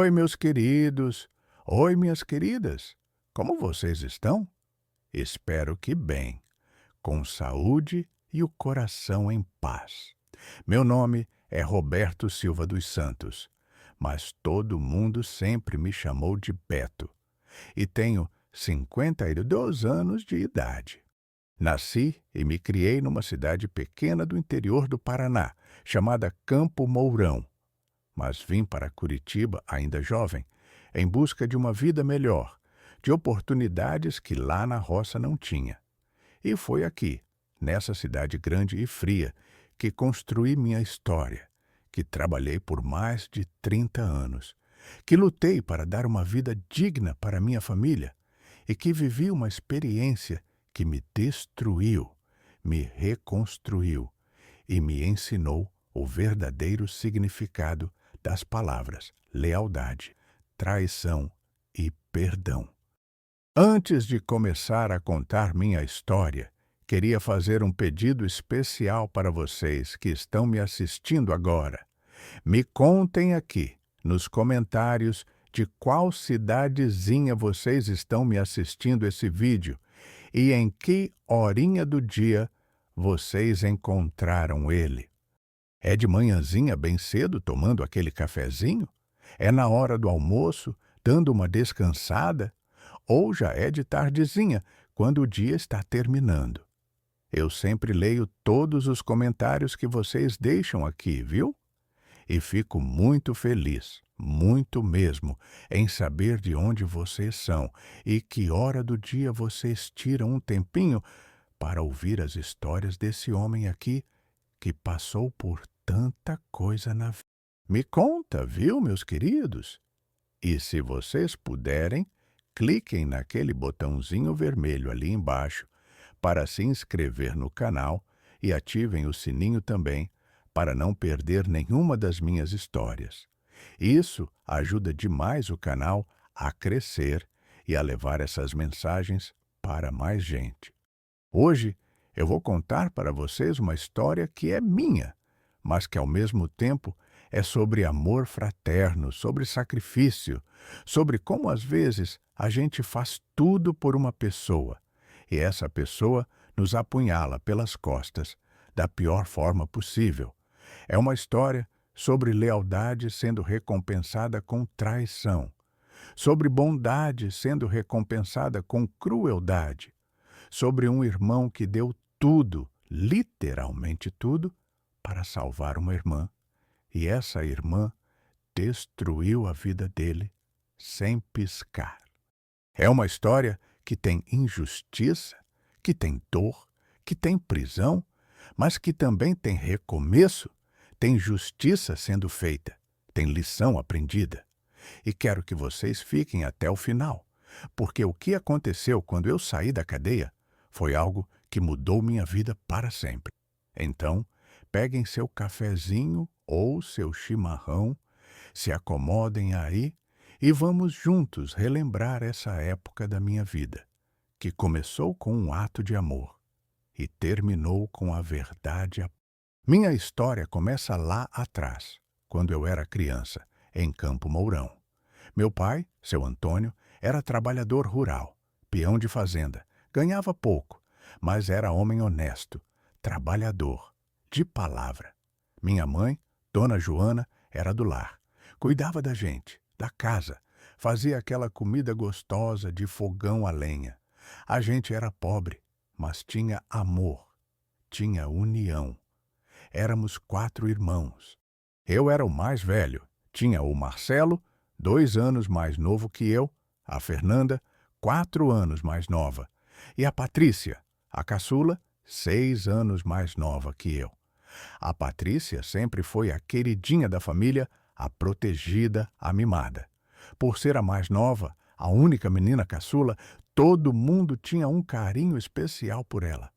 Oi, meus queridos. Oi, minhas queridas. Como vocês estão? Espero que bem, com saúde e o coração em paz. Meu nome é Roberto Silva dos Santos, mas todo mundo sempre me chamou de Beto e tenho 52 anos de idade. Nasci e me criei numa cidade pequena do interior do Paraná, chamada Campo Mourão, mas vim para Curitiba ainda jovem, em busca de uma vida melhor, de oportunidades que lá na roça não tinha. E foi aqui, nessa cidade grande e fria, que construí minha história, que trabalhei por mais de 30 anos, que lutei para dar uma vida digna para minha família e que vivi uma experiência que me destruiu, me reconstruiu e me ensinou o verdadeiro significado das palavras lealdade, traição e perdão. Antes de começar a contar minha história, queria fazer um pedido especial para vocês que estão me assistindo agora. Me contem aqui, nos comentários, de qual cidadezinha vocês estão me assistindo esse vídeo e em que horinha do dia vocês encontraram ele. É de manhãzinha bem cedo, tomando aquele cafezinho? É na hora do almoço, dando uma descansada? Ou já é de tardezinha, quando o dia está terminando? Eu sempre leio todos os comentários que vocês deixam aqui, viu? E fico muito feliz, muito mesmo, em saber de onde vocês são e que hora do dia vocês tiram um tempinho para ouvir as histórias desse homem aqui que passou por tanta coisa na vida. Me conta, viu, meus queridos? E se vocês puderem, cliquem naquele botãozinho vermelho ali embaixo para se inscrever no canal e ativem o sininho também para não perder nenhuma das minhas histórias. Isso ajuda demais o canal a crescer e a levar essas mensagens para mais gente. Hoje eu vou contar para vocês uma história que é minha, mas que ao mesmo tempo é sobre amor fraterno, sobre sacrifício, sobre como às vezes a gente faz tudo por uma pessoa e essa pessoa nos apunhala pelas costas da pior forma possível. É uma história sobre lealdade sendo recompensada com traição, sobre bondade sendo recompensada com crueldade, sobre um irmão que deu tudo, literalmente tudo, para salvar uma irmã, e essa irmã destruiu a vida dele sem piscar. É uma história que tem injustiça, que tem dor, que tem prisão, mas que também tem recomeço, tem justiça sendo feita, tem lição aprendida. E quero que vocês fiquem até o final, porque o que aconteceu quando eu saí da cadeia foi algo que mudou minha vida para sempre. Então, peguem seu cafezinho ou seu chimarrão, se acomodem aí e vamos juntos relembrar essa época da minha vida, que começou com um ato de amor e terminou com a verdade. Minha história começa lá atrás, quando eu era criança, em Campo Mourão. Meu pai, seu Antônio, era trabalhador rural, peão de fazenda, ganhava pouco, mas era homem honesto, trabalhador, de palavra. Minha mãe, Dona Joana, era do lar, cuidava da gente, da casa, fazia aquela comida gostosa de fogão a lenha. A gente era pobre, mas tinha amor, tinha união. Éramos 4 irmãos. Eu era o mais velho, tinha o Marcelo, 2 anos mais novo que eu, a Fernanda, 4 anos mais nova, e a Patrícia, a caçula, 6 anos mais nova que eu. A Patrícia sempre foi a queridinha da família, a protegida, a mimada. Por ser a mais nova, a única menina caçula, todo mundo tinha um carinho especial por ela.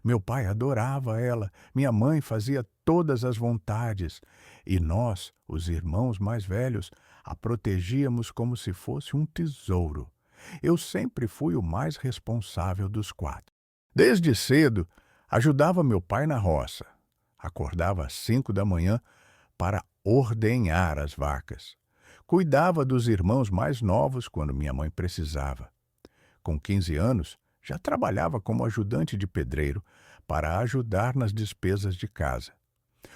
Meu pai adorava ela, minha mãe fazia todas as vontades, e nós, os irmãos mais velhos, a protegíamos como se fosse um tesouro. Eu sempre fui o mais responsável dos 4. Desde cedo, ajudava meu pai na roça. Acordava às 5 da manhã para ordenhar as vacas. Cuidava dos irmãos mais novos quando minha mãe precisava. Com 15 anos, já trabalhava como ajudante de pedreiro para ajudar nas despesas de casa.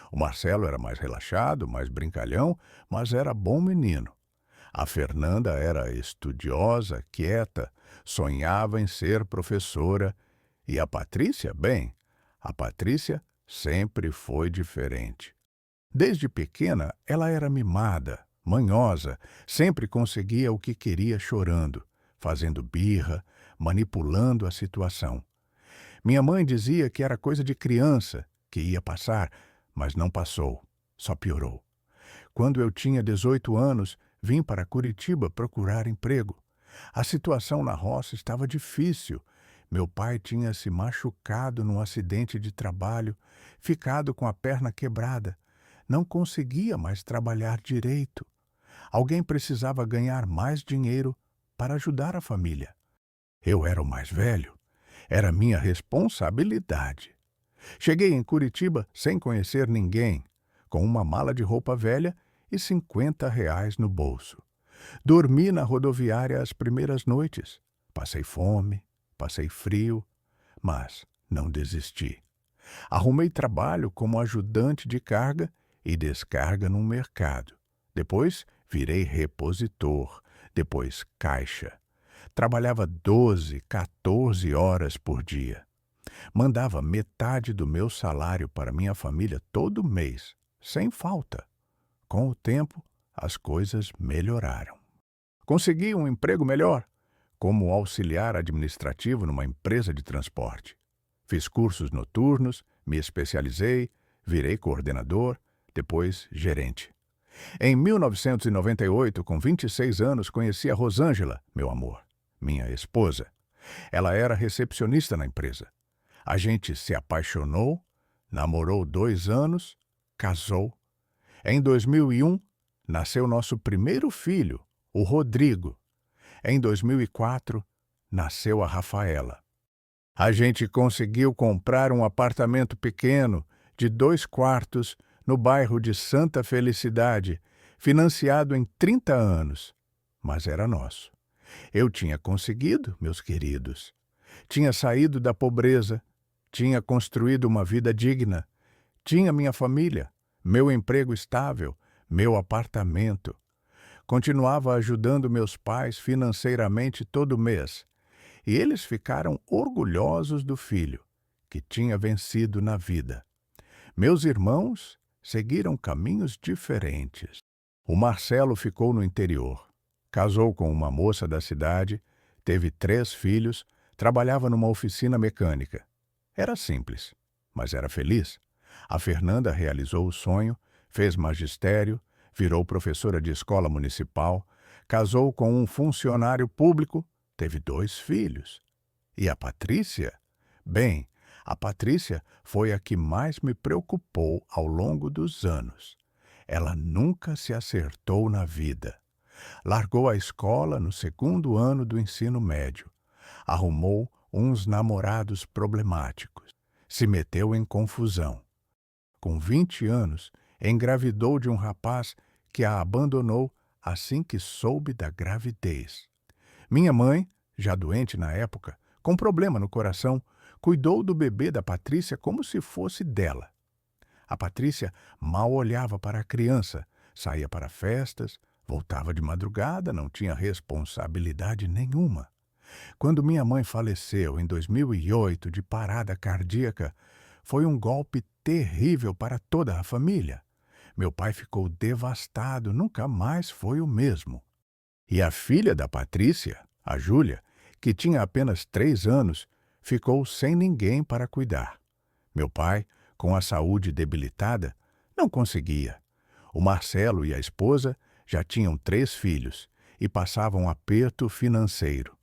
O Marcelo era mais relaxado, mais brincalhão, mas era bom menino. A Fernanda era estudiosa, quieta, sonhava em ser professora. E a Patrícia, bem, a Patrícia sempre foi diferente. Desde pequena, ela era mimada, manhosa, sempre conseguia o que queria chorando, fazendo birra, manipulando a situação. Minha mãe dizia que era coisa de criança, que ia passar, mas não passou, só piorou. Quando eu tinha 18 anos, vim para Curitiba procurar emprego. A situação na roça estava difícil. Meu pai tinha se machucado num acidente de trabalho, ficado com a perna quebrada. Não conseguia mais trabalhar direito. Alguém precisava ganhar mais dinheiro para ajudar a família. Eu era o mais velho. Era minha responsabilidade. Cheguei em Curitiba sem conhecer ninguém, com uma mala de roupa velha e R$ 50 no bolso. Dormi na rodoviária as primeiras noites. Passei fome, passei frio, mas não desisti. Arrumei trabalho como ajudante de carga e descarga num mercado. Depois virei repositor, depois caixa. Trabalhava 12, 14 horas por dia. Mandava metade do meu salário para minha família todo mês, sem falta. Com o tempo, as coisas melhoraram. Consegui um emprego melhor, como auxiliar administrativo numa empresa de transporte. Fiz cursos noturnos, me especializei, virei coordenador, depois gerente. Em 1998, com 26 anos, conheci a Rosângela, meu amor, minha esposa. Ela era recepcionista na empresa. A gente se apaixonou, namorou 2 anos, casou. Em 2001, nasceu nosso primeiro filho, o Rodrigo. Em 2004, nasceu a Rafaela. A gente conseguiu comprar um apartamento pequeno, de 2 quartos, no bairro de Santa Felicidade, financiado em 30 anos. Mas era nosso. Eu tinha conseguido, meus queridos. Tinha saído da pobreza, tinha construído uma vida digna, tinha minha família, meu emprego estável, meu apartamento. Continuava ajudando meus pais financeiramente todo mês, e eles ficaram orgulhosos do filho, que tinha vencido na vida. Meus irmãos seguiram caminhos diferentes. O Marcelo ficou no interior. Casou com uma moça da cidade, teve 3 filhos, trabalhava numa oficina mecânica. Era simples, mas era feliz. A Fernanda realizou o sonho, fez magistério, virou professora de escola municipal, casou com um funcionário público, teve 2 filhos. E a Patrícia? Bem, a Patrícia foi a que mais me preocupou ao longo dos anos. Ela nunca se acertou na vida. Largou a escola no 2º ano do ensino médio. Arrumou uns namorados problemáticos. Se meteu em confusão. Com 20 anos, engravidou de um rapaz que a abandonou assim que soube da gravidez. Minha mãe, já doente na época, com problema no coração, cuidou do bebê da Patrícia como se fosse dela. A Patrícia mal olhava para a criança, saía para festas, voltava de madrugada, não tinha responsabilidade nenhuma. Quando minha mãe faleceu em 2008 de parada cardíaca, foi um golpe terrível para toda a família. Meu pai ficou devastado, nunca mais foi o mesmo. E a filha da Patrícia, a Júlia, que tinha apenas 3 anos, ficou sem ninguém para cuidar. Meu pai, com a saúde debilitada, não conseguia. O Marcelo e a esposa já tinham 3 filhos e passavam aperto financeiro.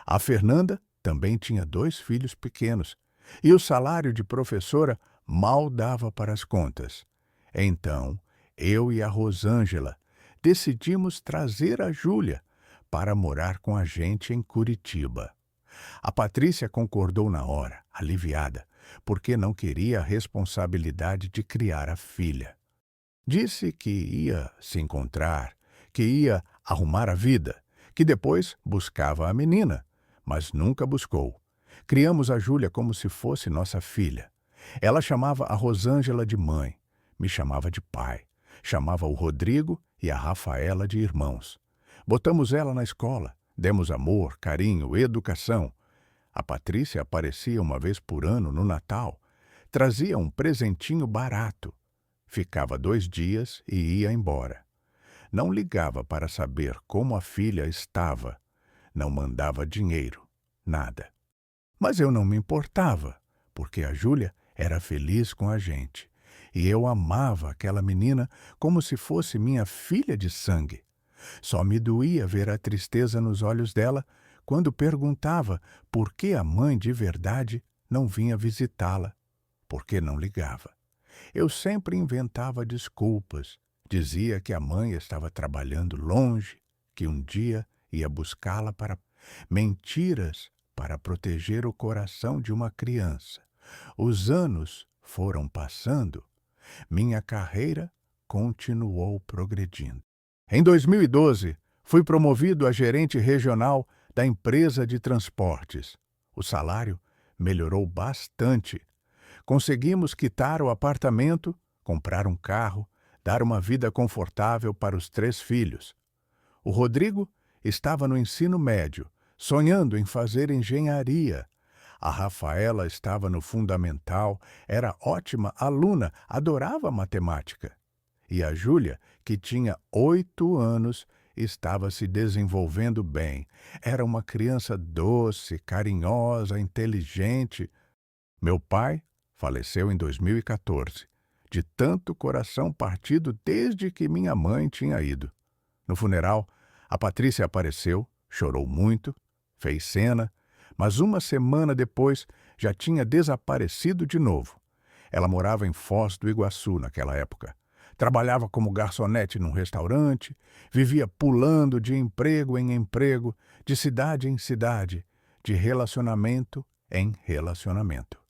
A Fernanda também tinha 2 filhos pequenos e o salário de professora mal dava para as contas. Então, eu e a Rosângela decidimos trazer a Júlia para morar com a gente em Curitiba. A Patrícia concordou na hora, aliviada, porque não queria a responsabilidade de criar a filha. Disse que ia se encontrar, que ia arrumar a vida, que depois buscava a menina, mas nunca buscou. Criamos a Júlia como se fosse nossa filha. Ela chamava a Rosângela de mãe, me chamava de pai, chamava o Rodrigo e a Rafaela de irmãos. Botamos ela na escola, demos amor, carinho, educação. A Patrícia aparecia uma vez por ano no Natal, trazia um presentinho barato, ficava 2 dias e ia embora. Não ligava para saber como a filha estava, não mandava dinheiro, nada. Mas eu não me importava, porque a Júlia era feliz com a gente, e eu amava aquela menina como se fosse minha filha de sangue. Só me doía ver a tristeza nos olhos dela quando perguntava por que a mãe de verdade não vinha visitá-la, porque não ligava. Eu sempre inventava desculpas, dizia que a mãe estava trabalhando longe, que um dia ia buscá-la para... Mentiras para proteger o coração de uma criança. Os anos foram passando, minha carreira continuou progredindo. Em 2012, fui promovido a gerente regional da empresa de transportes. O salário melhorou bastante. Conseguimos quitar o apartamento, comprar um carro, dar uma vida confortável para os 3 filhos. O Rodrigo estava no ensino médio, sonhando em fazer engenharia. A Rafaela estava no fundamental, era ótima aluna, adorava matemática. E a Júlia, que tinha 8 anos, estava se desenvolvendo bem. Era uma criança doce, carinhosa, inteligente. Meu pai faleceu em 2014, de tanto coração partido desde que minha mãe tinha ido. No funeral, a Patrícia apareceu, chorou muito, fez cena, mas uma semana depois já tinha desaparecido de novo. Ela morava em Foz do Iguaçu naquela época. Trabalhava como garçonete num restaurante, vivia pulando de emprego em emprego, de cidade em cidade, de relacionamento em relacionamento.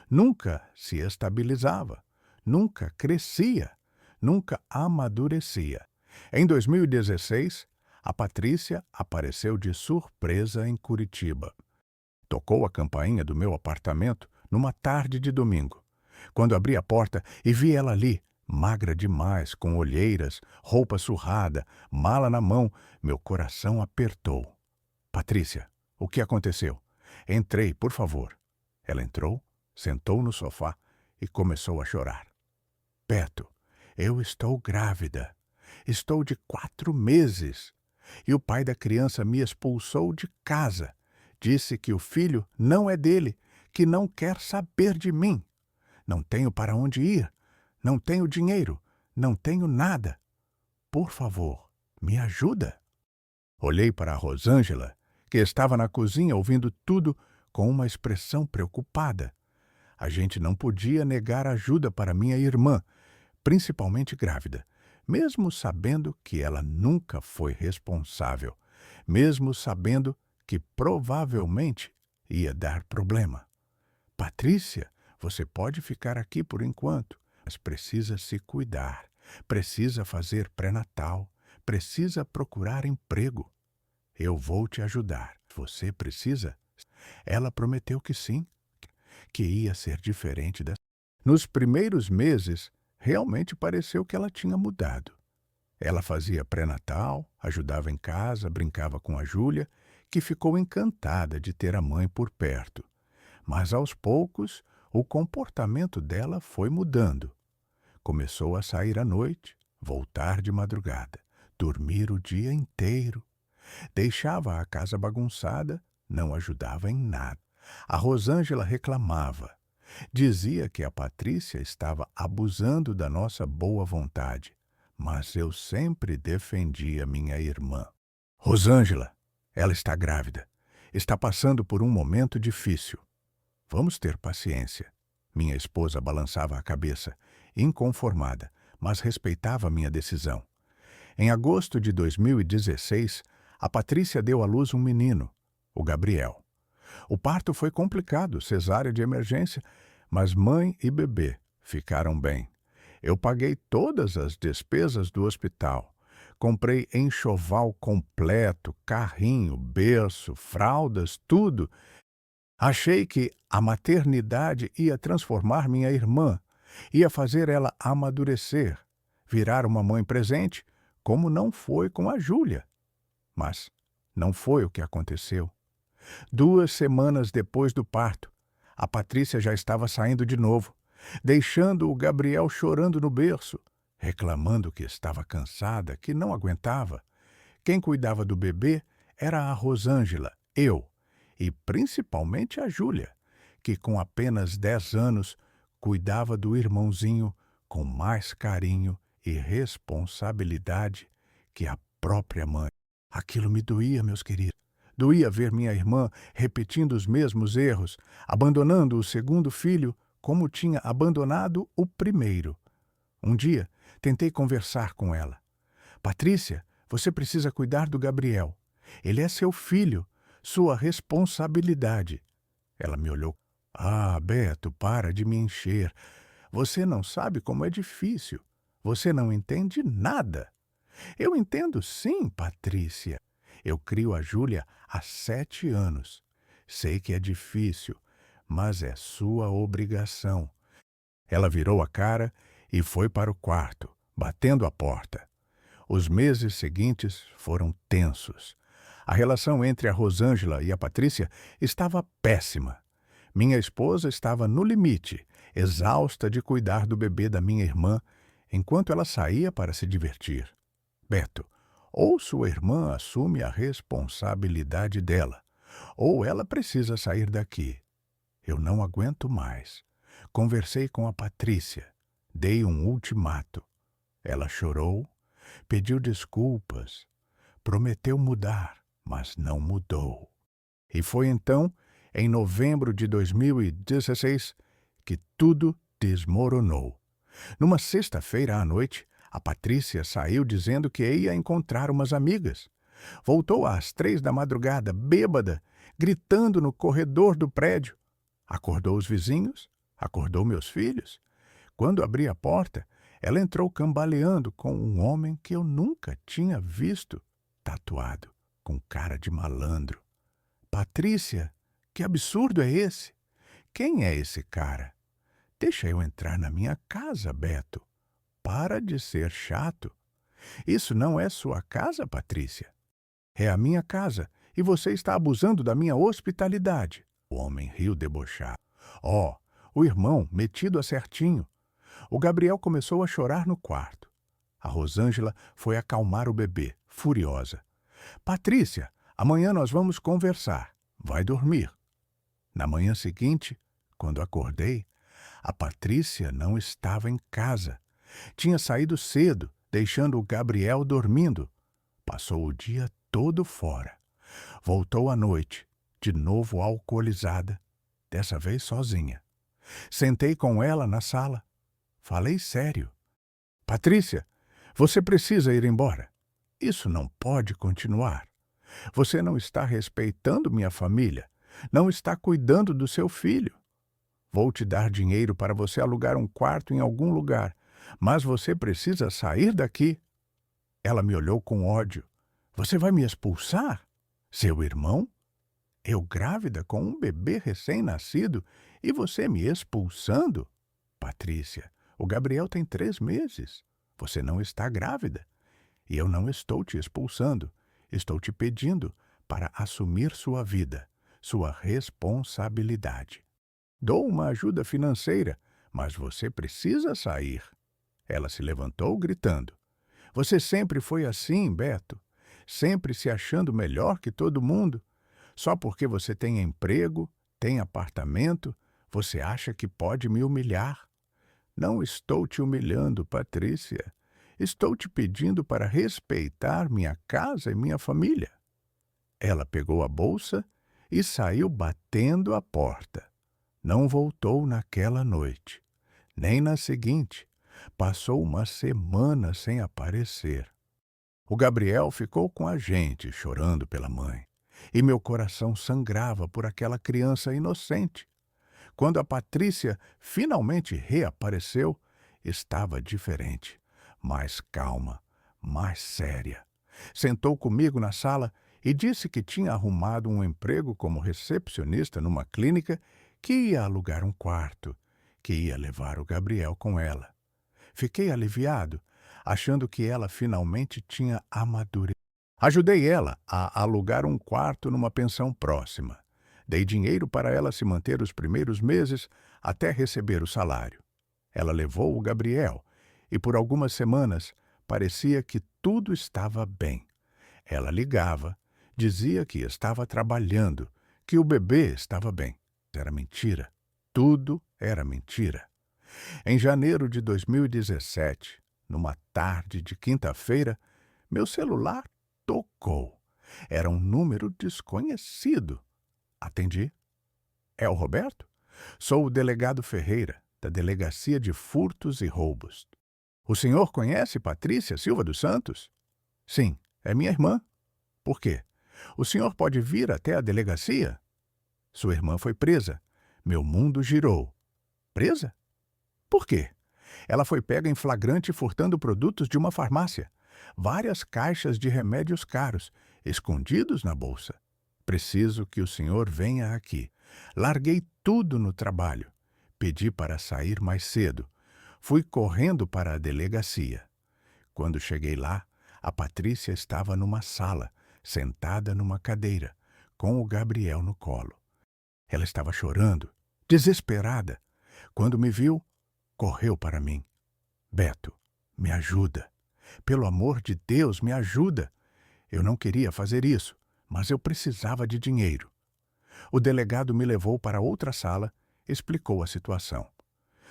Nunca se estabilizava, nunca crescia, nunca amadurecia. Em 2016, a Patrícia apareceu de surpresa em Curitiba. Tocou a campainha do meu apartamento numa tarde de domingo. Quando abri a porta e vi ela ali, magra demais, com olheiras, roupa surrada, mala na mão, meu coração apertou. Patrícia, o que aconteceu? Entrei, por favor. Ela entrou, sentou no sofá e começou a chorar. Beto, eu estou grávida. Estou de 4 meses. E o pai da criança me expulsou de casa. Disse que o filho não é dele, que não quer saber de mim. Não tenho para onde ir. Não tenho dinheiro. Não tenho nada. Por favor, me ajuda. Olhei para a Rosângela, que estava na cozinha ouvindo tudo com uma expressão preocupada. A gente não podia negar ajuda para minha irmã, principalmente grávida, mesmo sabendo que ela nunca foi responsável, mesmo sabendo que provavelmente ia dar problema. Patrícia, você pode ficar aqui por enquanto, mas precisa se cuidar, precisa fazer pré-natal, precisa procurar emprego. Eu vou te ajudar. Você precisa? Ela prometeu que sim, que ia ser diferente dessa. Nos primeiros meses, realmente pareceu que ela tinha mudado. Ela fazia pré-natal, ajudava em casa, brincava com a Júlia, que ficou encantada de ter a mãe por perto. Mas aos poucos, o comportamento dela foi mudando. Começou a sair à noite, voltar de madrugada, dormir o dia inteiro. Deixava a casa bagunçada, não ajudava em nada. A Rosângela reclamava. Dizia que a Patrícia estava abusando da nossa boa vontade, mas eu sempre defendia minha irmã. Rosângela, ela está grávida. Está passando por um momento difícil. Vamos ter paciência. Minha esposa balançava a cabeça, inconformada, mas respeitava minha decisão. Em agosto de 2016, a Patrícia deu à luz um menino, o Gabriel. O parto foi complicado, cesárea de emergência, mas mãe e bebê ficaram bem. Eu paguei todas as despesas do hospital. Comprei enxoval completo, carrinho, berço, fraldas, tudo. Achei que a maternidade ia transformar minha irmã, ia fazer ela amadurecer, virar uma mãe presente, como não foi com a Júlia. Mas não foi o que aconteceu. 2 semanas depois do parto, a Patrícia já estava saindo de novo, deixando o Gabriel chorando no berço, reclamando que estava cansada, que não aguentava. Quem cuidava do bebê era a Rosângela, eu, e principalmente a Júlia, que com apenas 10 anos cuidava do irmãozinho com mais carinho e responsabilidade que a própria mãe. Aquilo me doía, meus queridos. Doía ver minha irmã repetindo os mesmos erros, abandonando o segundo filho como tinha abandonado o primeiro. Um dia, tentei conversar com ela. Patrícia, você precisa cuidar do Gabriel. Ele é seu filho, sua responsabilidade. Ela me olhou. Ah, Beto, para de me encher. Você não sabe como é difícil. Você não entende nada. Eu entendo sim, Patrícia. Eu crio a Júlia há 7 anos. Sei que é difícil, mas é sua obrigação. Ela virou a cara e foi para o quarto, batendo a porta. Os meses seguintes foram tensos. A relação entre a Rosângela e a Patrícia estava péssima. Minha esposa estava no limite, exausta de cuidar do bebê da minha irmã, enquanto ela saía para se divertir. Beto, ou sua irmã assume a responsabilidade dela, ou ela precisa sair daqui. Eu não aguento mais. Conversei com a Patrícia. Dei um ultimato. Ela chorou, pediu desculpas, prometeu mudar, mas não mudou. E foi então, em novembro de 2016, que tudo desmoronou. Numa sexta-feira à noite, a Patrícia saiu dizendo que ia encontrar umas amigas. Voltou às 3 da madrugada, bêbada, gritando no corredor do prédio. Acordou os vizinhos, acordou meus filhos. Quando abri a porta, ela entrou cambaleando com um homem que eu nunca tinha visto, tatuado, com cara de malandro. Patrícia, que absurdo é esse? Quem é esse cara? Deixa eu entrar na minha casa, Beto. Para de ser chato. Isso não é sua casa, Patrícia. É a minha casa e você está abusando da minha hospitalidade. O homem riu debochado. Oh, o irmão, metido a certinho. O Gabriel começou a chorar no quarto. A Rosângela foi acalmar o bebê, furiosa. Patrícia, amanhã nós vamos conversar. Vai dormir. Na manhã seguinte, quando acordei, a Patrícia não estava em casa. Tinha saído cedo, deixando o Gabriel dormindo. Passou o dia todo fora. Voltou à noite, de novo alcoolizada, dessa vez sozinha. Sentei com ela na sala. Falei sério. Patrícia, você precisa ir embora. Isso não pode continuar. Você não está respeitando minha família. Não está cuidando do seu filho. Vou te dar dinheiro para você alugar um quarto em algum lugar, mas você precisa sair daqui. Ela me olhou com ódio. Você vai me expulsar? Seu irmão? Eu grávida com um bebê recém-nascido e você me expulsando? Patrícia, o Gabriel tem 3 meses. Você não está grávida. E eu não estou te expulsando. Estou te pedindo para assumir sua vida, sua responsabilidade. Dou uma ajuda financeira, mas você precisa sair. Ela se levantou gritando. Você sempre foi assim, Beto. Sempre se achando melhor que todo mundo. Só porque você tem emprego, tem apartamento, você acha que pode me humilhar. Não estou te humilhando, Patrícia. Estou te pedindo para respeitar minha casa e minha família. Ela pegou a bolsa e saiu batendo a porta. Não voltou naquela noite, nem na seguinte. Passou uma semana sem aparecer. O Gabriel ficou com a gente, chorando pela mãe, e meu coração sangrava por aquela criança inocente. Quando a Patrícia finalmente reapareceu, estava diferente, mais calma, mais séria. Sentou comigo na sala e disse que tinha arrumado um emprego como recepcionista numa clínica, que ia alugar um quarto, que ia levar o Gabriel com ela. Fiquei aliviado, achando que ela finalmente tinha amadurecido. Ajudei ela a alugar um quarto numa pensão próxima. Dei dinheiro para ela se manter os primeiros meses até receber o salário. Ela levou o Gabriel e por algumas semanas parecia que tudo estava bem. Ela ligava, dizia que estava trabalhando, que o bebê estava bem. Era mentira. Tudo era mentira. Em janeiro de 2017, numa tarde de quinta-feira, meu celular tocou. Era um número desconhecido. Atendi. É o Roberto? Sou o delegado Ferreira, da Delegacia de Furtos e Roubos. O senhor conhece Patrícia Silva dos Santos? Sim, é minha irmã. Por quê? O senhor pode vir até a delegacia? Sua irmã foi presa. Meu mundo girou. Presa? Por quê? Ela foi pega em flagrante furtando produtos de uma farmácia. Várias caixas de remédios caros, escondidos na bolsa. Preciso que o senhor venha aqui. Larguei tudo no trabalho. Pedi para sair mais cedo. Fui correndo para a delegacia. Quando cheguei lá, a Patrícia estava numa sala, sentada numa cadeira, com o Gabriel no colo. Ela estava chorando, desesperada. Quando me viu, correu para mim. Beto, me ajuda. Pelo amor de Deus, me ajuda. Eu não queria fazer isso, mas eu precisava de dinheiro. O delegado me levou para outra sala, explicou a situação.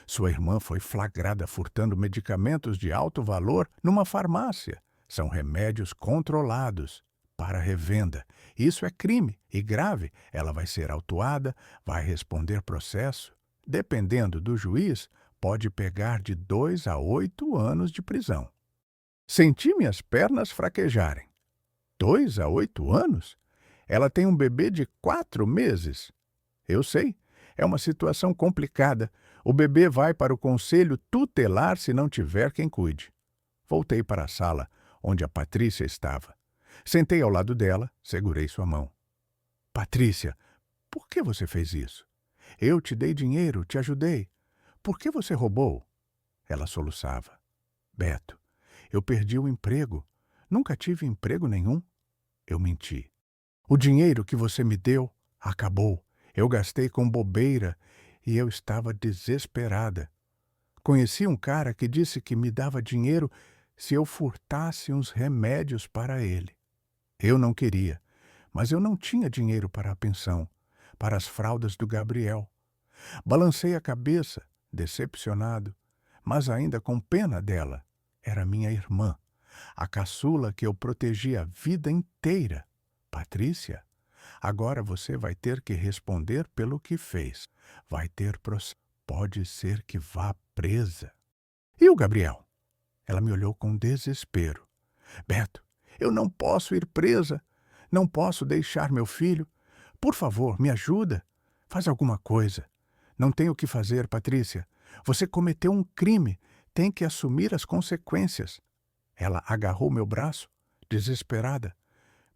Sua irmã foi flagrada furtando medicamentos de alto valor numa farmácia. São remédios controlados para revenda. Isso é crime e grave. Ela vai ser autuada, vai responder processo. Dependendo do juiz, pode pegar de 2 a 8 anos de prisão. Senti minhas pernas fraquejarem. 2 a 8 anos? Ela tem um bebê de 4 meses. Eu sei, é uma situação complicada. O bebê vai para o conselho tutelar se não tiver quem cuide. Voltei para a sala, onde a Patrícia estava. Sentei ao lado dela, segurei sua mão. Patrícia, por que você fez isso? Eu te dei dinheiro, te ajudei. Por que você roubou? Ela soluçava. Beto, eu perdi o emprego. Nunca tive emprego nenhum. Eu menti. O dinheiro que você me deu acabou. Eu gastei com bobeira e eu estava desesperada. Conheci um cara que disse que me dava dinheiro se eu furtasse uns remédios para ele. Eu não queria, mas eu não tinha dinheiro para a pensão, para as fraldas do Gabriel. Balancei a cabeça, decepcionado, mas ainda com pena dela. Era minha irmã, a caçula que eu protegi a vida inteira. Patrícia, agora você vai ter que responder pelo que fez. Vai ter processo. Pode ser que vá presa. E o Gabriel? Ela me olhou com desespero. Beto, eu não posso ir presa. Não posso deixar meu filho. Por favor, me ajuda. Faz alguma coisa. Não tem o que fazer, Patrícia. Você cometeu um crime. Tem que assumir as consequências. Ela agarrou meu braço, desesperada.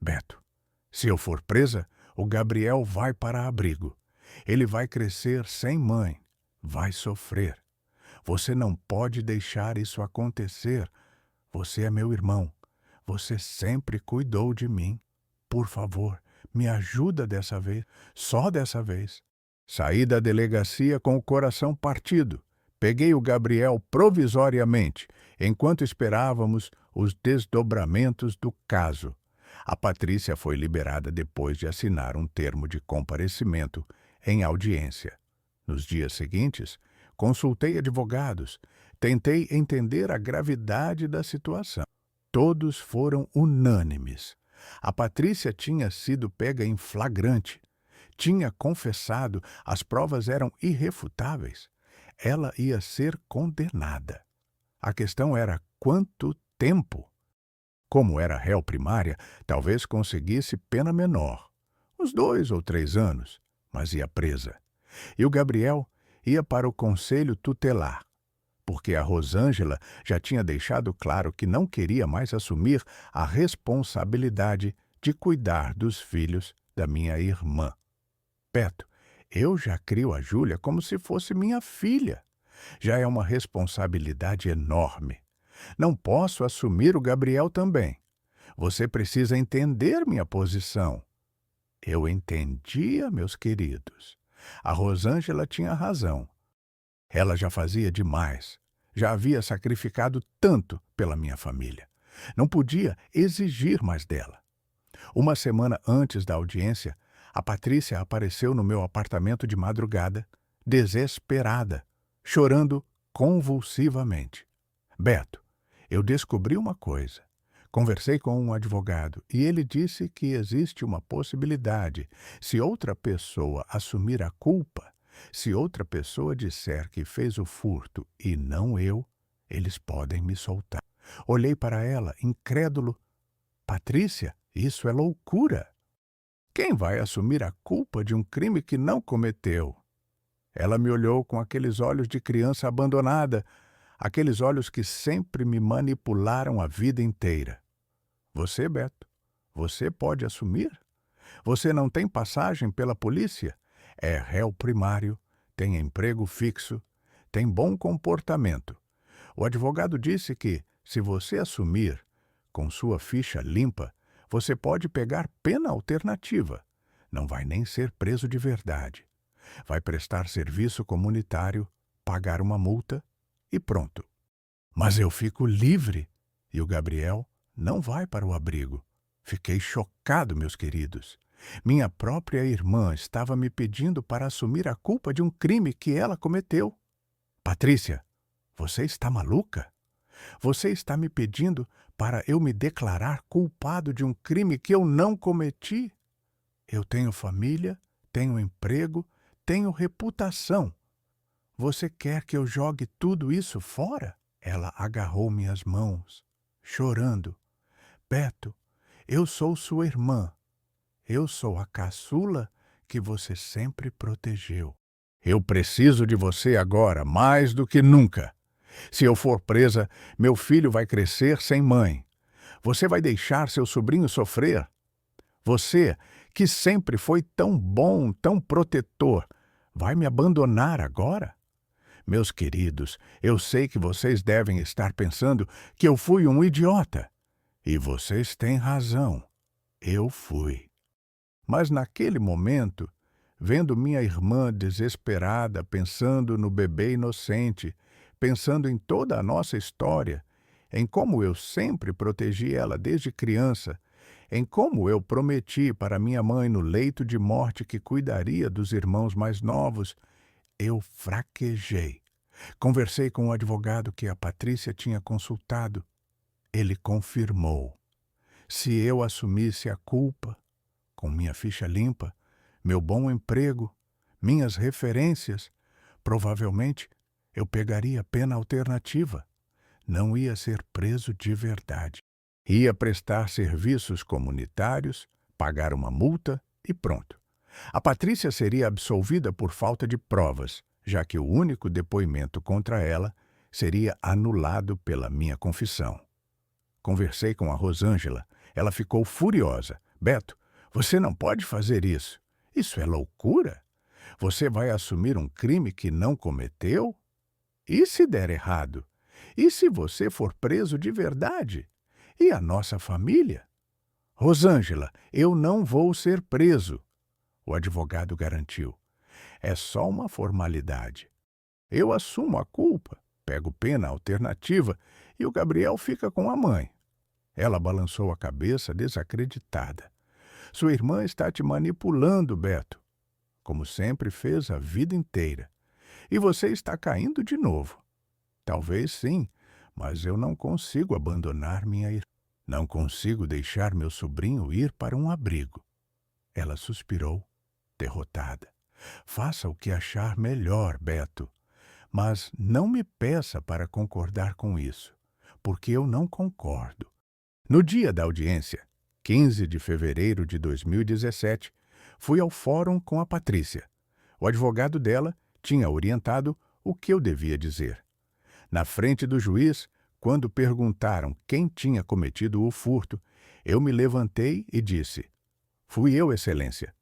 Beto, se eu for presa, o Gabriel vai para abrigo. Ele vai crescer sem mãe. Vai sofrer. Você não pode deixar isso acontecer. Você é meu irmão. Você sempre cuidou de mim. Por favor, me ajuda dessa vez. Só dessa vez. Saí da delegacia com o coração partido. Peguei o Gabriel provisoriamente, enquanto esperávamos os desdobramentos do caso. A Patrícia foi liberada depois de assinar um termo de comparecimento em audiência. Nos dias seguintes, consultei advogados, tentei entender a gravidade da situação. Todos foram unânimes. A Patrícia tinha sido pega em flagrante. Tinha confessado, as provas eram irrefutáveis. Ela ia ser condenada. A questão era quanto tempo. Como era réu primária, talvez conseguisse pena menor, uns 2 ou 3 anos, mas ia presa. E o Gabriel ia para o conselho tutelar. porque a Rosângela já tinha deixado claro que não queria mais assumir a responsabilidade de cuidar dos filhos da minha irmã. Beto, eu já crio a Júlia como se fosse minha filha. Já é uma responsabilidade enorme. Não posso assumir o Gabriel também. Você precisa entender minha posição. Eu entendia, meus queridos. A Rosângela tinha razão. Ela já fazia demais. Já havia sacrificado tanto pela minha família. Não podia exigir mais dela. Uma semana antes da audiência, a Patrícia apareceu no meu apartamento de madrugada, desesperada, chorando convulsivamente. Beto, eu descobri uma coisa. Conversei com um advogado e ele disse que existe uma possibilidade. Se outra pessoa assumir a culpa, se outra pessoa disser que fez o furto e não eu, eles podem me soltar. Olhei para ela, incrédulo. Patrícia, isso é loucura. Quem vai assumir a culpa de um crime que não cometeu? Ela me olhou com aqueles olhos de criança abandonada, aqueles olhos que sempre me manipularam a vida inteira. Você, Beto, você pode assumir? Você não tem passagem pela polícia? É réu primário, tem emprego fixo, tem bom comportamento. O advogado disse que, se você assumir, com sua ficha limpa, você pode pegar pena alternativa. Não vai nem ser preso de verdade. Vai prestar serviço comunitário, pagar uma multa e pronto. Mas eu fico livre e o Gabriel não vai para o abrigo. Fiquei chocado, meus queridos. Minha própria irmã estava me pedindo para assumir a culpa de um crime que ela cometeu. Patrícia, você está maluca? Você está me pedindo para eu me declarar culpado de um crime que eu não cometi? Eu tenho família, tenho emprego, tenho reputação. Você quer que eu jogue tudo isso fora? Ela agarrou minhas mãos, chorando. Beto, eu sou sua irmã. Eu sou a caçula que você sempre protegeu. Eu preciso de você agora, mais do que nunca. Se eu for presa, meu filho vai crescer sem mãe. Você vai deixar seu sobrinho sofrer? Você, que sempre foi tão bom, tão protetor, vai me abandonar agora? Meus queridos, eu sei que vocês devem estar pensando que eu fui um idiota. E vocês têm razão. Eu fui. Mas naquele momento, vendo minha irmã desesperada, pensando no bebê inocente, pensando em toda a nossa história, em como eu sempre protegi ela desde criança, em como eu prometi para minha mãe no leito de morte que cuidaria dos irmãos mais novos, eu fraquejei. Conversei com o advogado que a Patrícia tinha consultado. Ele confirmou. Se eu assumisse a culpa, com minha ficha limpa, meu bom emprego, minhas referências, provavelmente eu pegaria pena alternativa. Não ia ser preso de verdade. Ia prestar serviços comunitários, pagar uma multa e pronto. A Patrícia seria absolvida por falta de provas, já que o único depoimento contra ela seria anulado pela minha confissão. Conversei com a Rosângela. Ela ficou furiosa. Beto, você não pode fazer isso. Isso é loucura. Você vai assumir um crime que não cometeu? E se der errado? E se você for preso de verdade? E a nossa família? Rosângela, eu não vou ser preso. O advogado garantiu. É só uma formalidade. Eu assumo a culpa, pego pena alternativa e o Gabriel fica com a mãe. Ela balançou a cabeça desacreditada. Sua irmã está te manipulando, Beto, como sempre fez a vida inteira. E você está caindo de novo. Talvez sim, mas eu não consigo abandonar minha irmã. Não consigo deixar meu sobrinho ir para um abrigo. Ela suspirou, derrotada. Faça o que achar melhor, Beto. Mas não me peça para concordar com isso, porque eu não concordo. No dia da audiência, 15 de fevereiro de 2017, fui ao fórum com a Patrícia. O advogado dela tinha orientado o que eu devia dizer. Na frente do juiz, quando perguntaram quem tinha cometido o furto, eu me levantei e disse: Fui eu, Excelência.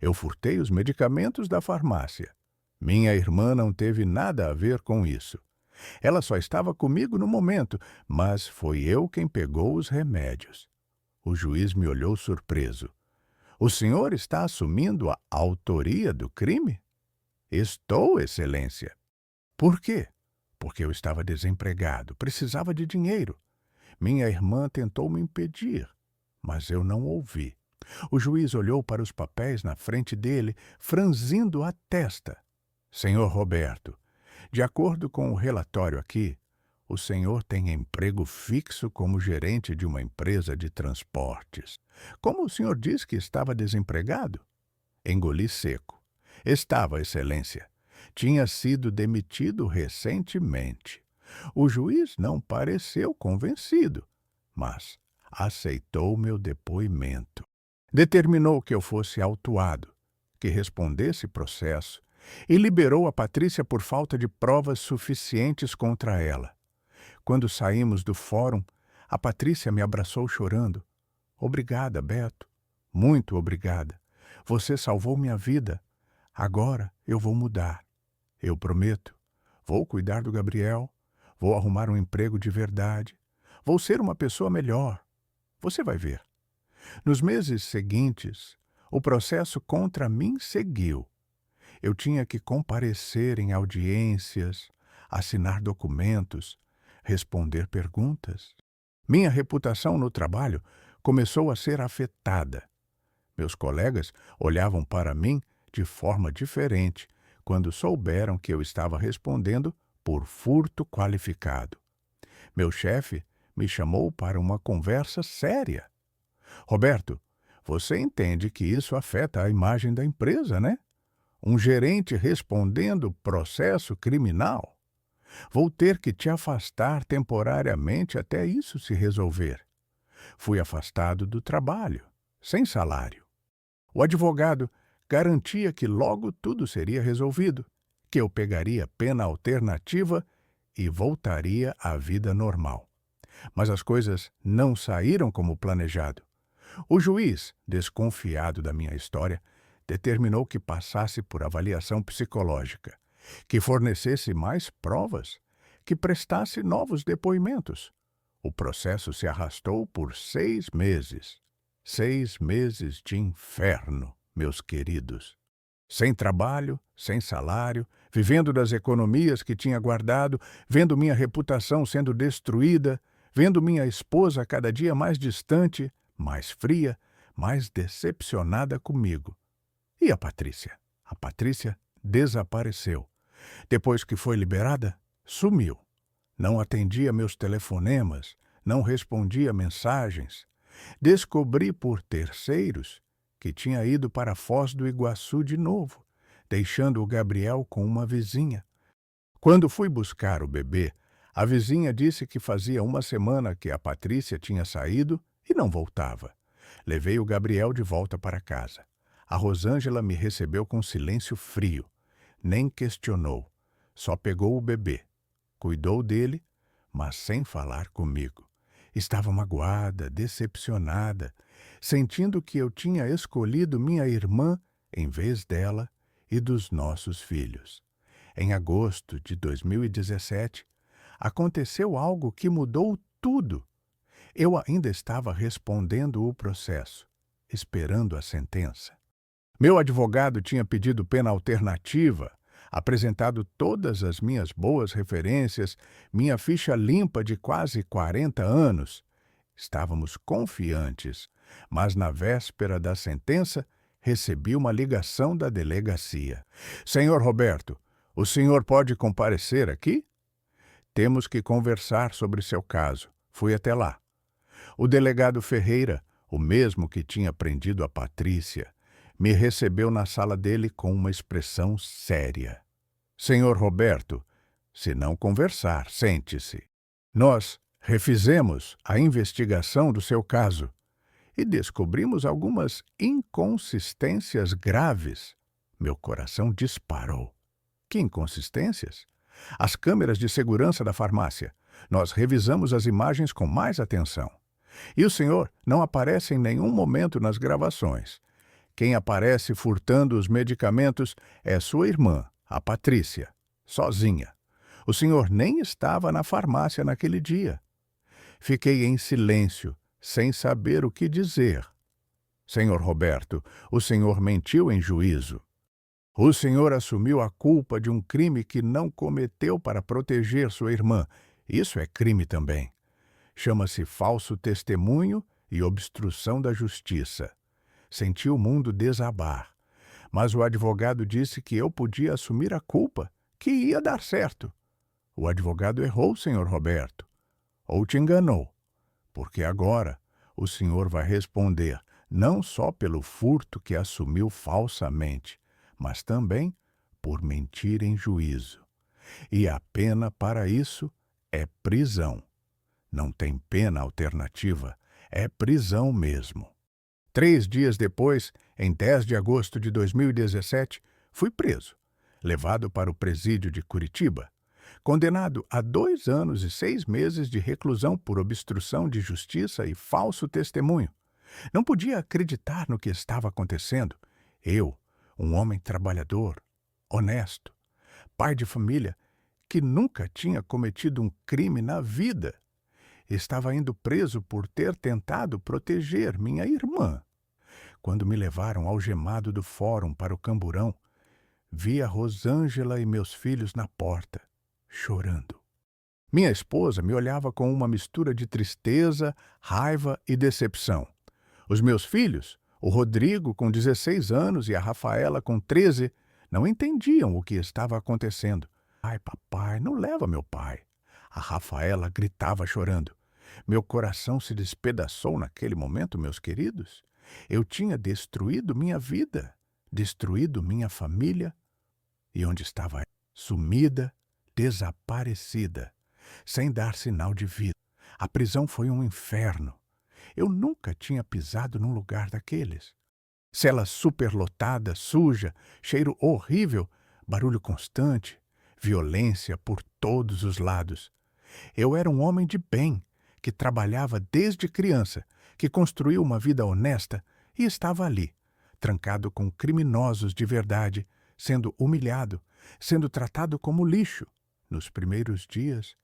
Eu furtei os medicamentos da farmácia. Minha irmã não teve nada a ver com isso. Ela só estava comigo no momento, mas foi eu quem pegou os remédios. O juiz me olhou surpreso. O senhor está assumindo a autoria do crime? Estou, Excelência. Por quê? Porque eu estava desempregado, precisava de dinheiro. Minha irmã tentou me impedir, mas eu não ouvi. O juiz olhou para os papéis na frente dele, franzindo a testa. Senhor Roberto, de acordo com o relatório aqui, o senhor tem emprego fixo como gerente de uma empresa de transportes. Como o senhor disse que estava desempregado? Engoli seco. Estava, Excelência. Tinha sido demitido recentemente. O juiz não pareceu convencido, mas aceitou meu depoimento. Determinou que eu fosse autuado, que respondesse processo e liberou a Patrícia por falta de provas suficientes contra ela. Quando saímos do fórum, a Patrícia me abraçou chorando. Obrigada, Beto. Muito obrigada. Você salvou minha vida. Agora eu vou mudar. Eu prometo. Vou cuidar do Gabriel. Vou arrumar um emprego de verdade. Vou ser uma pessoa melhor. Você vai ver. Nos meses seguintes, o processo contra mim seguiu. Eu tinha que comparecer em audiências, assinar documentos, responder perguntas. Minha reputação no trabalho começou a ser afetada. Meus colegas olhavam para mim de forma diferente quando souberam que eu estava respondendo por furto qualificado. Meu chefe me chamou para uma conversa séria. Roberto, você entende que isso afeta a imagem da empresa, né? Um gerente respondendo processo criminal. Vou ter que te afastar temporariamente até isso se resolver. Fui afastado do trabalho, sem salário. O advogado garantia que logo tudo seria resolvido, que eu pegaria pena alternativa e voltaria à vida normal. Mas as coisas não saíram como planejado. O juiz, desconfiado da minha história, determinou que passasse por avaliação psicológica, que fornecesse mais provas, que prestasse novos depoimentos. O processo se arrastou por 6 meses. 6 meses de inferno, meus queridos. Sem trabalho, sem salário, vivendo das economias que tinha guardado, vendo minha reputação sendo destruída, vendo minha esposa cada dia mais distante, mais fria, mais decepcionada comigo. E a Patrícia? A Patrícia desapareceu. Depois que foi liberada, sumiu. Não atendia meus telefonemas, não respondia mensagens. Descobri por terceiros que tinha ido para Foz do Iguaçu de novo, deixando o Gabriel com uma vizinha. Quando fui buscar o bebê, a vizinha disse que fazia uma semana que a Patrícia tinha saído e não voltava. Levei o Gabriel de volta para casa. A Rosângela me recebeu com silêncio frio. Nem questionou. Só pegou o bebê. Cuidou dele, mas sem falar comigo. Estava magoada, decepcionada, sentindo que eu tinha escolhido minha irmã em vez dela e dos nossos filhos. Em agosto de 2017, aconteceu algo que mudou tudo. Eu ainda estava respondendo o processo, esperando a sentença. Meu advogado tinha pedido pena alternativa, apresentado todas as minhas boas referências, minha ficha limpa de quase 40 anos. Estávamos confiantes, mas na véspera da sentença, recebi uma ligação da delegacia. Senhor Roberto, o senhor pode comparecer aqui? Temos que conversar sobre seu caso. Fui até lá. O delegado Ferreira, o mesmo que tinha prendido a Patrícia, me recebeu na sala dele com uma expressão séria. Senhor Roberto, se não conversar, sente-se. Nós refizemos a investigação do seu caso e descobrimos algumas inconsistências graves. Meu coração disparou. Que inconsistências? As câmeras de segurança da farmácia. Nós revisamos as imagens com mais atenção. E o senhor não aparece em nenhum momento nas gravações. Quem aparece furtando os medicamentos é sua irmã, a Patrícia, sozinha. O senhor nem estava na farmácia naquele dia. Fiquei em silêncio, sem saber o que dizer. Senhor Roberto, o senhor mentiu em juízo. O senhor assumiu a culpa de um crime que não cometeu para proteger sua irmã. Isso é crime também. Chama-se falso testemunho e obstrução da justiça. Senti o mundo desabar. Mas o advogado disse que eu podia assumir a culpa, que ia dar certo. O advogado errou, senhor Roberto. Ou te enganou. Porque agora o senhor vai responder não só pelo furto que assumiu falsamente, mas também por mentir em juízo. E a pena para isso é prisão. Não tem pena alternativa, é prisão mesmo. 3 dias depois, em 10 de agosto de 2017, fui preso, levado para o presídio de Curitiba, condenado a 2 anos e 6 meses de reclusão por obstrução de justiça e falso testemunho. Não podia acreditar no que estava acontecendo. Eu, um homem trabalhador, honesto, pai de família, que nunca tinha cometido um crime na vida, estava indo preso por ter tentado proteger minha irmã. Quando me levaram algemado do fórum para o camburão, vi a Rosângela e meus filhos na porta, chorando. Minha esposa me olhava com uma mistura de tristeza, raiva e decepção. Os meus filhos, o Rodrigo com 16 anos e a Rafaela com 13, não entendiam o que estava acontecendo. Ai, papai, não leva meu pai. A Rafaela gritava chorando. Meu coração se despedaçou naquele momento, meus queridos. Eu tinha destruído minha vida, destruído minha família. E onde estava ela? Sumida, desaparecida, sem dar sinal de vida. A prisão foi um inferno. Eu nunca tinha pisado num lugar daqueles. Cela superlotada, suja, cheiro horrível, barulho constante, violência por todos os lados. Eu era um homem de bem, que trabalhava desde criança, que construiu uma vida honesta e estava ali, trancado com criminosos de verdade, sendo humilhado, sendo tratado como lixo. Nos primeiros dias,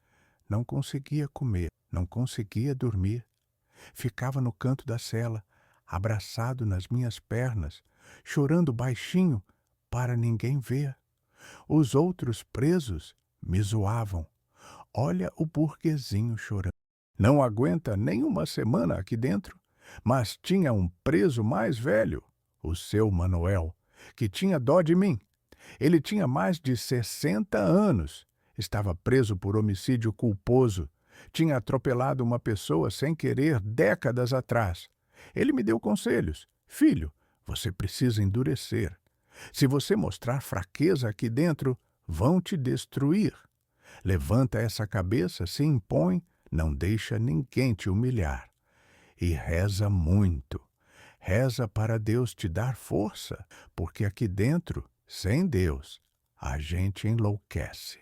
não conseguia comer, não conseguia dormir. Ficava no canto da cela, abraçado nas minhas pernas, chorando baixinho para ninguém ver. Os outros presos me zoavam. Olha o burguesinho chorando. Não aguenta nem uma semana aqui dentro, mas tinha um preso mais velho, o seu Manuel, que tinha dó de mim. Ele tinha mais de 60 anos, estava preso por homicídio culposo, tinha atropelado uma pessoa sem querer décadas atrás. Ele me deu conselhos. Filho, você precisa endurecer. Se você mostrar fraqueza aqui dentro, vão te destruir. Levanta essa cabeça, se impõe, não deixa ninguém te humilhar. E reza muito. Reza para Deus te dar força, porque aqui dentro, sem Deus, a gente enlouquece.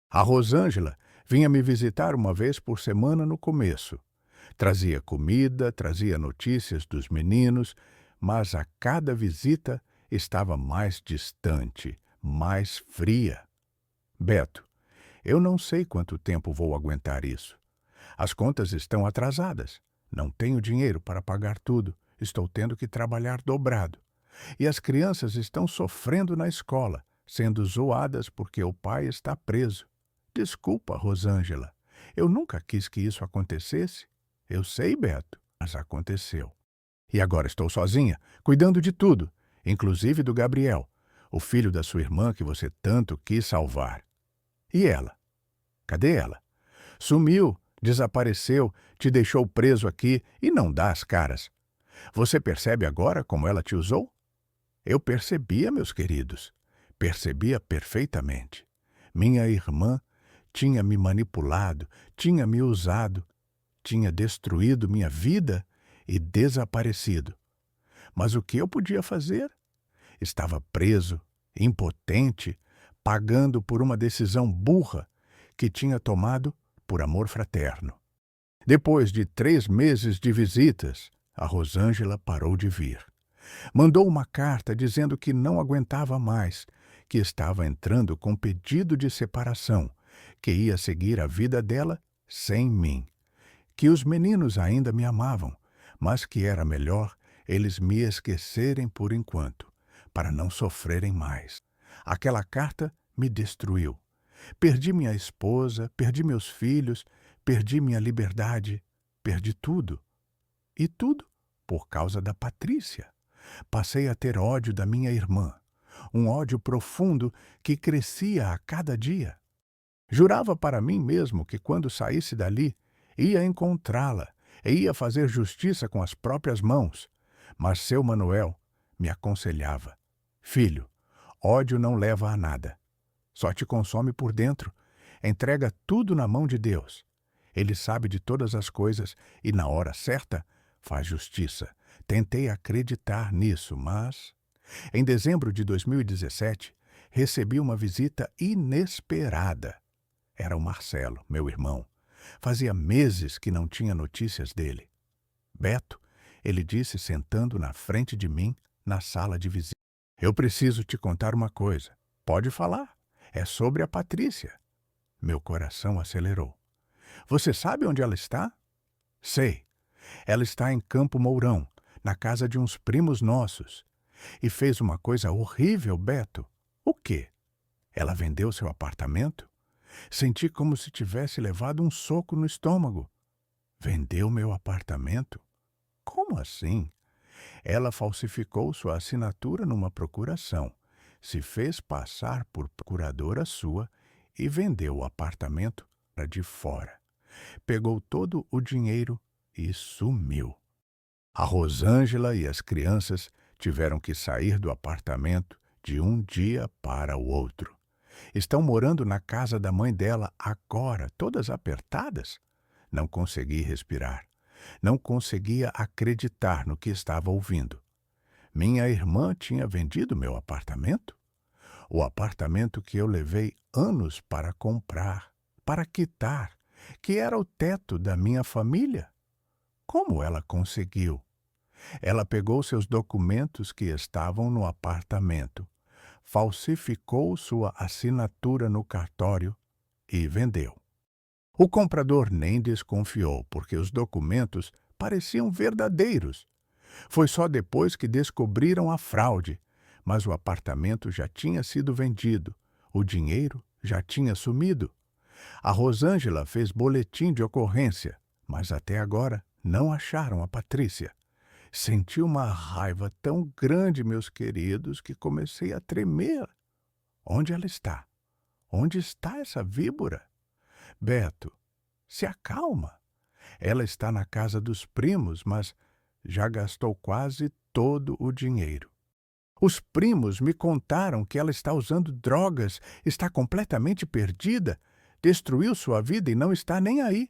A Rosângela vinha me visitar uma vez por semana no começo. Trazia comida, trazia notícias dos meninos, mas a cada visita estava mais distante, mais fria. Beto, eu não sei quanto tempo vou aguentar isso. As contas estão atrasadas. Não tenho dinheiro para pagar tudo. Estou tendo que trabalhar dobrado. E as crianças estão sofrendo na escola, sendo zoadas porque o pai está preso. Desculpa, Rosângela. Eu nunca quis que isso acontecesse. Eu sei, Beto, mas aconteceu. E agora estou sozinha, cuidando de tudo, inclusive do Gabriel, o filho da sua irmã que você tanto quis salvar. E ela? Cadê ela? Sumiu, desapareceu, te deixou preso aqui e não dá as caras. Você percebe agora como ela te usou? Eu percebia, meus queridos. Percebia perfeitamente. Minha irmã tinha me manipulado, tinha me usado, tinha destruído minha vida e desaparecido. Mas o que eu podia fazer? Estava preso, impotente, pagando por uma decisão burra que tinha tomado por amor fraterno. Depois de 3 meses de visitas, a Rosângela parou de vir. Mandou uma carta dizendo que não aguentava mais, que estava entrando com pedido de separação, que ia seguir a vida dela sem mim, que os meninos ainda me amavam, mas que era melhor eles me esquecerem por enquanto, para não sofrerem mais. Aquela carta me destruiu. Perdi minha esposa, perdi meus filhos, perdi minha liberdade, perdi tudo. E tudo por causa da Patrícia. Passei a ter ódio da minha irmã, um ódio profundo que crescia a cada dia. Jurava para mim mesmo que quando saísse dali, ia encontrá-la e ia fazer justiça com as próprias mãos. Mas seu Manuel me aconselhava: filho, ódio não leva a nada. Só te consome por dentro. Entrega tudo na mão de Deus. Ele sabe de todas as coisas e, na hora certa, faz justiça. Tentei acreditar nisso, mas... Em dezembro de 2017, recebi uma visita inesperada. Era o Marcelo, meu irmão. Fazia meses que não tinha notícias dele. Beto, ele disse sentando na frente de mim, na sala de visita. Eu preciso te contar uma coisa. Pode falar. É sobre a Patrícia. Meu coração acelerou. Você sabe onde ela está? Sei. Ela está em Campo Mourão, na casa de uns primos nossos. E fez uma coisa horrível, Beto. O quê? Ela vendeu seu apartamento? Senti como se tivesse levado um soco no estômago. Vendeu meu apartamento? Como assim? Ela falsificou sua assinatura numa procuração, se fez passar por procuradora sua e vendeu o apartamento para de fora. Pegou todo o dinheiro e sumiu. A Rosângela e as crianças tiveram que sair do apartamento de um dia para o outro. Estão morando na casa da mãe dela agora, todas apertadas. Não consegui respirar. Não conseguia acreditar no que estava ouvindo. Minha irmã tinha vendido meu apartamento? O apartamento que eu levei anos para comprar, para quitar, que era o teto da minha família. Como ela conseguiu? Ela pegou seus documentos que estavam no apartamento, falsificou sua assinatura no cartório e vendeu. O comprador nem desconfiou, porque os documentos pareciam verdadeiros. Foi só depois que descobriram a fraude, mas o apartamento já tinha sido vendido, o dinheiro já tinha sumido. A Rosângela fez boletim de ocorrência, mas até agora não acharam a Patrícia. Senti uma raiva tão grande, meus queridos, que comecei a tremer. Onde ela está? Onde está essa víbora? Beto, se acalma. Ela está na casa dos primos, mas já gastou quase todo o dinheiro. Os primos me contaram que ela está usando drogas, está completamente perdida, destruiu sua vida e não está nem aí.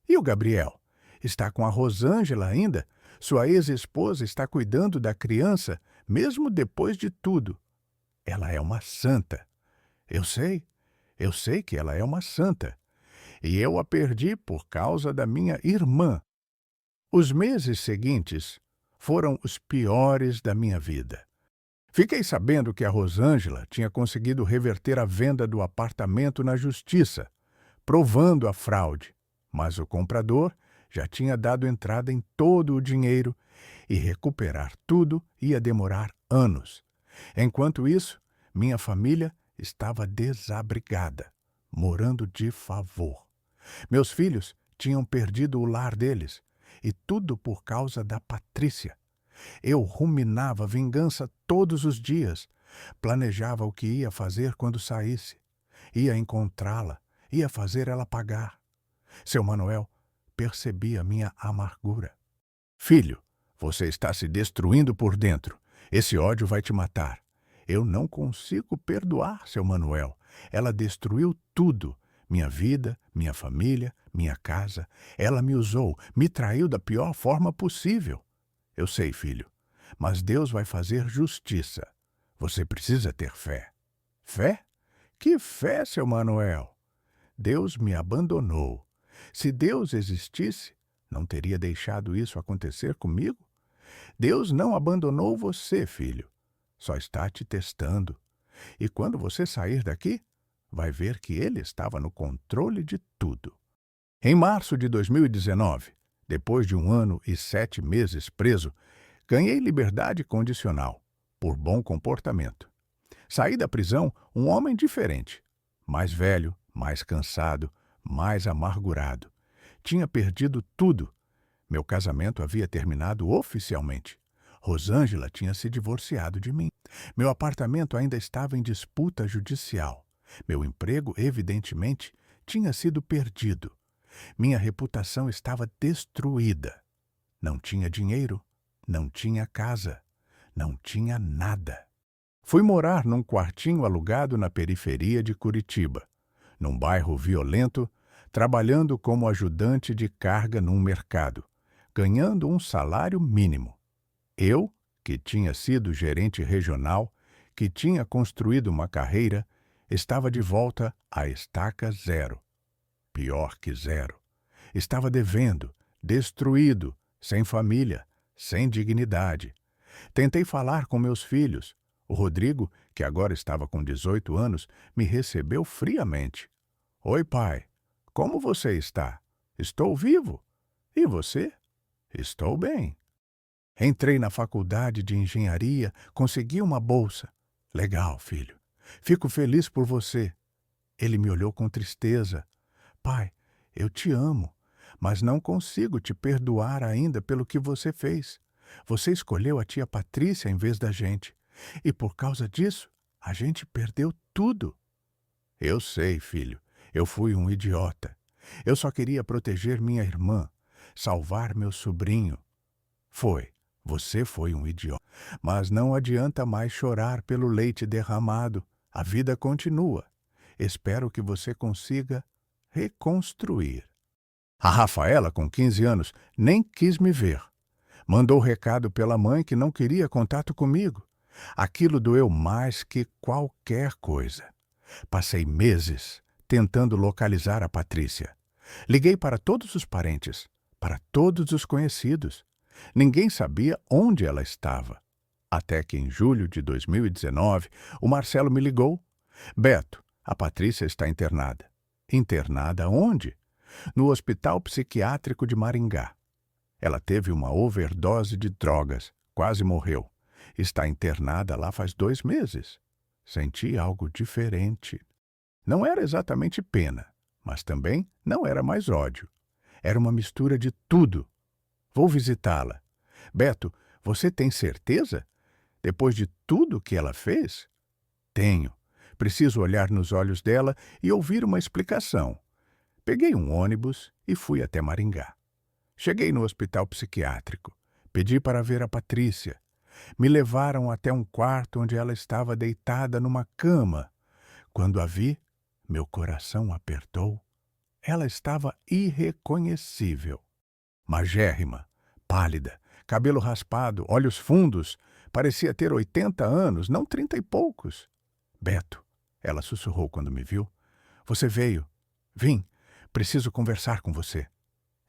E o Gabriel? Está com a Rosângela ainda? Sua ex-esposa está cuidando da criança, mesmo depois de tudo. Ela é uma santa. Eu sei que ela é uma santa. E eu a perdi por causa da minha irmã. Os meses seguintes foram os piores da minha vida. Fiquei sabendo que a Rosângela tinha conseguido reverter a venda do apartamento na justiça, provando a fraude, mas o comprador já tinha dado entrada em todo o dinheiro e recuperar tudo ia demorar anos. Enquanto isso, minha família estava desabrigada, morando de favor. Meus filhos tinham perdido o lar deles, e tudo por causa da Patrícia. Eu ruminava vingança todos os dias, planejava o que ia fazer quando saísse. Ia encontrá-la, ia fazer ela pagar. Seu Manuel percebia minha amargura. Filho, você está se destruindo por dentro. Esse ódio vai te matar. Eu não consigo perdoar, seu Manuel. Ela destruiu tudo. Minha vida, minha família, minha casa. Ela me usou, me traiu da pior forma possível. Eu sei, filho, mas Deus vai fazer justiça. Você precisa ter fé. Fé? Que fé, seu Manuel! Deus me abandonou. Se Deus existisse, não teria deixado isso acontecer comigo? Deus não abandonou você, filho. Só está te testando. E quando você sair daqui, vai ver que Ele estava no controle de tudo. Em março de 2019, depois de 1 ano e 7 meses preso, ganhei liberdade condicional, por bom comportamento. Saí da prisão um homem diferente, mais velho, mais cansado, mais amargurado. Tinha perdido tudo. Meu casamento havia terminado oficialmente. Rosângela tinha se divorciado de mim. Meu apartamento ainda estava em disputa judicial. Meu emprego, evidentemente, tinha sido perdido. Minha reputação estava destruída. Não tinha dinheiro, não tinha casa, não tinha nada. Fui morar num quartinho alugado na periferia de Curitiba, num bairro violento, trabalhando como ajudante de carga num mercado, ganhando um salário mínimo. Eu, que tinha sido gerente regional, que tinha construído uma carreira, estava de volta à estaca zero. Pior que zero. Estava devendo, destruído, sem família, sem dignidade. Tentei falar com meus filhos. O Rodrigo, que agora estava com 18 anos, me recebeu friamente. Oi, pai. Como você está? Estou vivo. E você? Estou bem. Entrei na faculdade de engenharia, consegui uma bolsa. Legal, filho. Fico feliz por você. Ele me olhou com tristeza. Pai, eu te amo, mas não consigo te perdoar ainda pelo que você fez. Você escolheu a tia Patrícia em vez da gente. E por causa disso, a gente perdeu tudo. Eu sei, filho. Eu fui um idiota. Eu só queria proteger minha irmã, salvar meu sobrinho. Foi. Você foi um idiota. Mas não adianta mais chorar pelo leite derramado. A vida continua. Espero que você consiga reconstruir. A Rafaela, com 15 anos, nem quis me ver. Mandou recado pela mãe que não queria contato comigo. Aquilo doeu mais que qualquer coisa. Passei meses tentando localizar a Patrícia. Liguei para todos os parentes, para todos os conhecidos. Ninguém sabia onde ela estava. Até que em julho de 2019, o Marcelo me ligou. Beto, a Patrícia está internada. Internada onde? No Hospital Psiquiátrico de Maringá. Ela teve uma overdose de drogas, quase morreu. Está internada lá faz 2 meses. Senti algo diferente. Não era exatamente pena, mas também não era mais ódio. Era uma mistura de tudo. Vou visitá-la. Beto, você tem certeza? Depois de tudo que ela fez? Tenho. Preciso olhar nos olhos dela e ouvir uma explicação. Peguei um ônibus e fui até Maringá. Cheguei no hospital psiquiátrico. Pedi para ver a Patrícia. Me levaram até um quarto onde ela estava deitada numa cama. Quando a vi, meu coração apertou. Ela estava irreconhecível. Magérrima, pálida, cabelo raspado, olhos fundos. Parecia ter 80 anos, não 30 e poucos. Beto, ela sussurrou quando me viu. Você veio. Vim. Preciso conversar com você.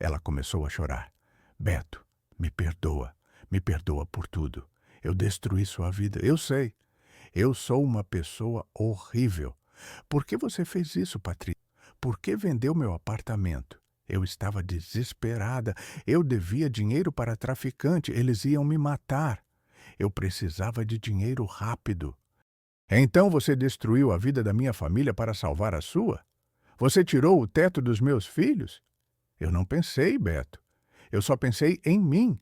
Ela começou a chorar. Beto, me perdoa. Me perdoa por tudo. Eu destruí sua vida. Eu sei. Eu sou uma pessoa horrível. Por que você fez isso, Patrícia? Por que vendeu meu apartamento? Eu estava desesperada. Eu devia dinheiro para traficante. Eles iam me matar. Eu precisava de dinheiro rápido. Então você destruiu a vida da minha família para salvar a sua? Você tirou o teto dos meus filhos? Eu não pensei, Beto. Eu só pensei em mim.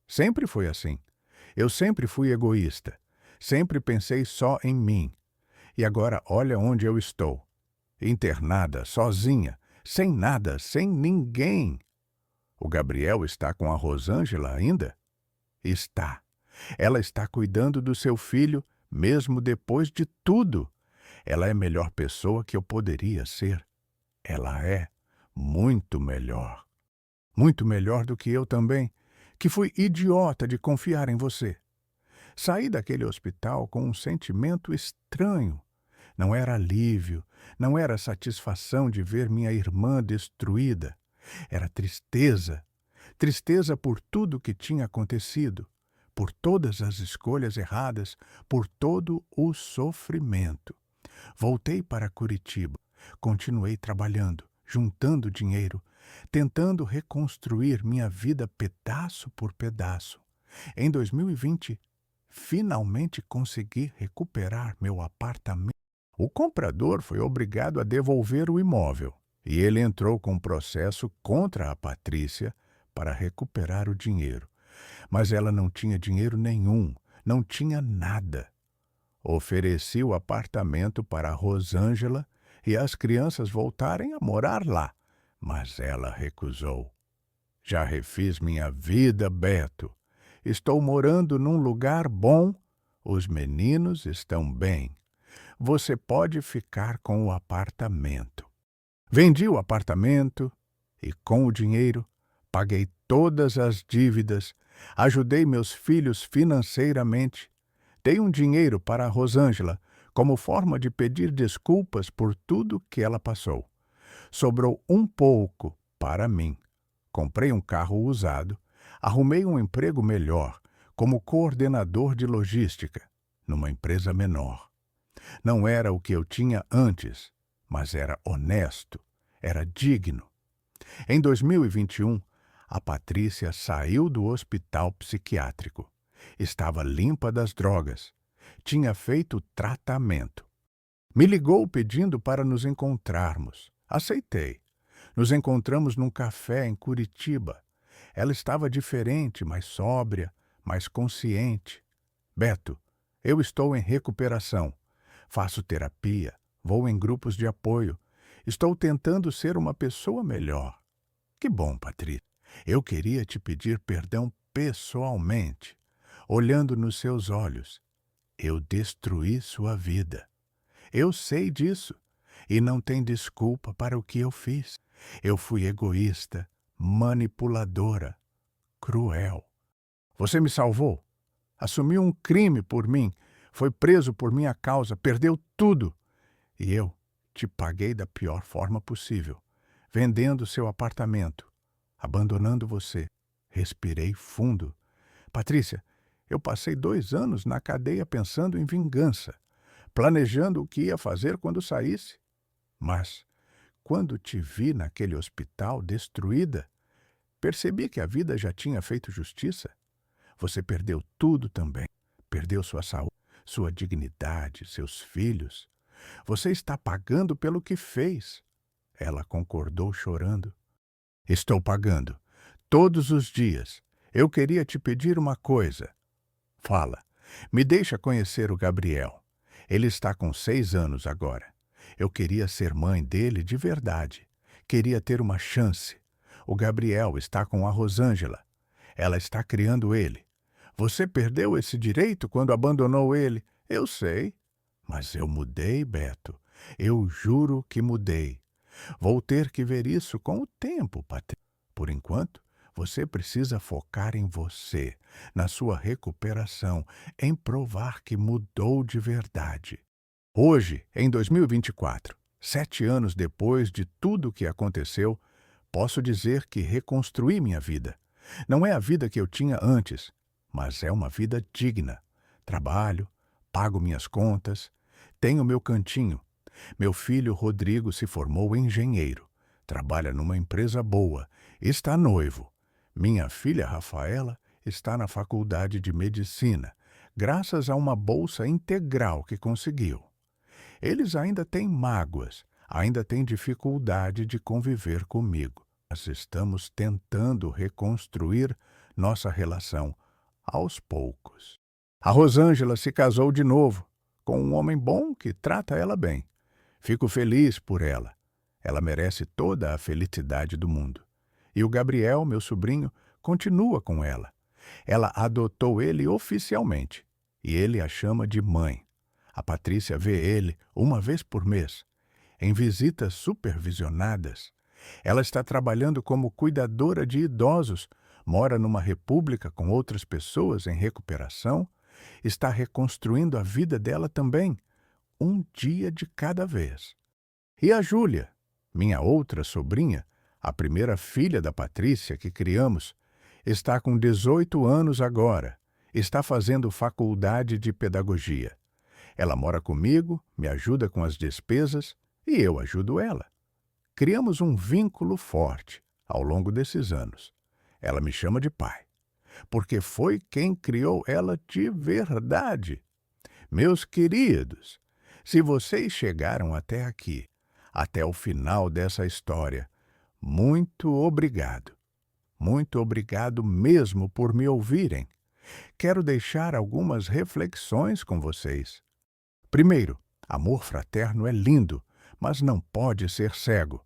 Sempre foi assim. Eu sempre fui egoísta. Sempre pensei só em mim. E agora olha onde eu estou. Internada, sozinha, sem nada, sem ninguém. O Gabriel está com a Rosângela ainda? Está. Ela está cuidando do seu filho, mesmo depois de tudo. Ela é a melhor pessoa que eu poderia ser. Ela é muito melhor. Muito melhor do que eu também, que fui idiota de confiar em você. Saí daquele hospital com um sentimento estranho. Não era alívio, não era satisfação de ver minha irmã destruída. Era tristeza. Tristeza por tudo que tinha acontecido, por todas as escolhas erradas, por todo o sofrimento. Voltei para Curitiba. Continuei trabalhando, juntando dinheiro, tentando reconstruir minha vida pedaço por pedaço. Em 2020, finalmente consegui recuperar meu apartamento. O comprador foi obrigado a devolver o imóvel e ele entrou com um processo contra a Patrícia para recuperar o dinheiro. Mas ela não tinha dinheiro nenhum, não tinha nada. Ofereci o apartamento para a Rosângela e as crianças voltarem a morar lá, mas ela recusou. Já refiz minha vida, Beto. Estou morando num lugar bom, os meninos estão bem. Você pode ficar com o apartamento. Vendi o apartamento e, com o dinheiro, paguei todas as dívidas, ajudei meus filhos financeiramente. Dei um dinheiro para a Rosângela como forma de pedir desculpas por tudo que ela passou. Sobrou um pouco para mim. Comprei um carro usado, arrumei um emprego melhor como coordenador de logística numa empresa menor. Não era o que eu tinha antes, mas era honesto, era digno. Em 2021, a Patrícia saiu do hospital psiquiátrico. Estava limpa das drogas. Tinha feito tratamento. Me ligou pedindo para nos encontrarmos. Aceitei. Nos encontramos num café em Curitiba. Ela estava diferente, mais sóbria, mais consciente. Beto, eu estou em recuperação. Faço terapia, vou em grupos de apoio. Estou tentando ser uma pessoa melhor. Que bom, Patrícia. Eu queria te pedir perdão pessoalmente, olhando nos seus olhos. Eu destruí sua vida. Eu sei disso e não tem desculpa para o que eu fiz. Eu fui egoísta, manipuladora, cruel. Você me salvou, assumiu um crime por mim, foi preso por minha causa, perdeu tudo. E eu te paguei da pior forma possível, vendendo seu apartamento, abandonando você. Respirei fundo. Patrícia, eu passei 2 anos na cadeia pensando em vingança, planejando o que ia fazer quando saísse. Mas, quando te vi naquele hospital destruída, percebi que a vida já tinha feito justiça. Você perdeu tudo também. Perdeu sua saúde, sua dignidade, seus filhos. Você está pagando pelo que fez. Ela concordou chorando. Estou pagando. Todos os dias. Eu queria te pedir uma coisa. Fala. Me deixa conhecer o Gabriel. Ele está com 6 anos agora. Eu queria ser mãe dele de verdade. Queria ter uma chance. O Gabriel está com a Rosângela. Ela está criando ele. Você perdeu esse direito quando abandonou ele. Eu sei. Mas eu mudei, Beto. Eu juro que mudei. Vou ter que ver isso com o tempo, Patrícia. Por enquanto, você precisa focar em você, na sua recuperação, em provar que mudou de verdade. Hoje, em 2024, 7 anos depois de tudo o que aconteceu, posso dizer que reconstruí minha vida. Não é a vida que eu tinha antes, mas é uma vida digna. Trabalho, pago minhas contas, tenho meu cantinho. Meu filho Rodrigo se formou engenheiro, trabalha numa empresa boa, está noivo. Minha filha Rafaela está na faculdade de medicina, graças a uma bolsa integral que conseguiu. Eles ainda têm mágoas, ainda têm dificuldade de conviver comigo. Nós estamos tentando reconstruir nossa relação aos poucos. A Rosângela se casou de novo, com um homem bom que trata ela bem. Fico feliz por ela. Ela merece toda a felicidade do mundo. E o Gabriel, meu sobrinho, continua com ela. Ela adotou ele oficialmente, e ele a chama de mãe. A Patrícia vê ele uma vez por mês, em visitas supervisionadas. Ela está trabalhando como cuidadora de idosos, mora numa república com outras pessoas em recuperação, está reconstruindo a vida dela também. um dia de cada vez. E a Júlia, minha outra sobrinha, a primeira filha da Patrícia que criamos, está com 18 anos agora. Está fazendo faculdade de pedagogia. Ela mora comigo, me ajuda com as despesas e eu ajudo ela. Criamos um vínculo forte ao longo desses anos. Ela me chama de pai, porque foi quem criou ela de verdade. Meus queridos, se vocês chegaram até aqui, até o final dessa história, muito obrigado. Muito obrigado mesmo por me ouvirem. Quero deixar algumas reflexões com vocês. Primeiro, amor fraterno é lindo, mas não pode ser cego.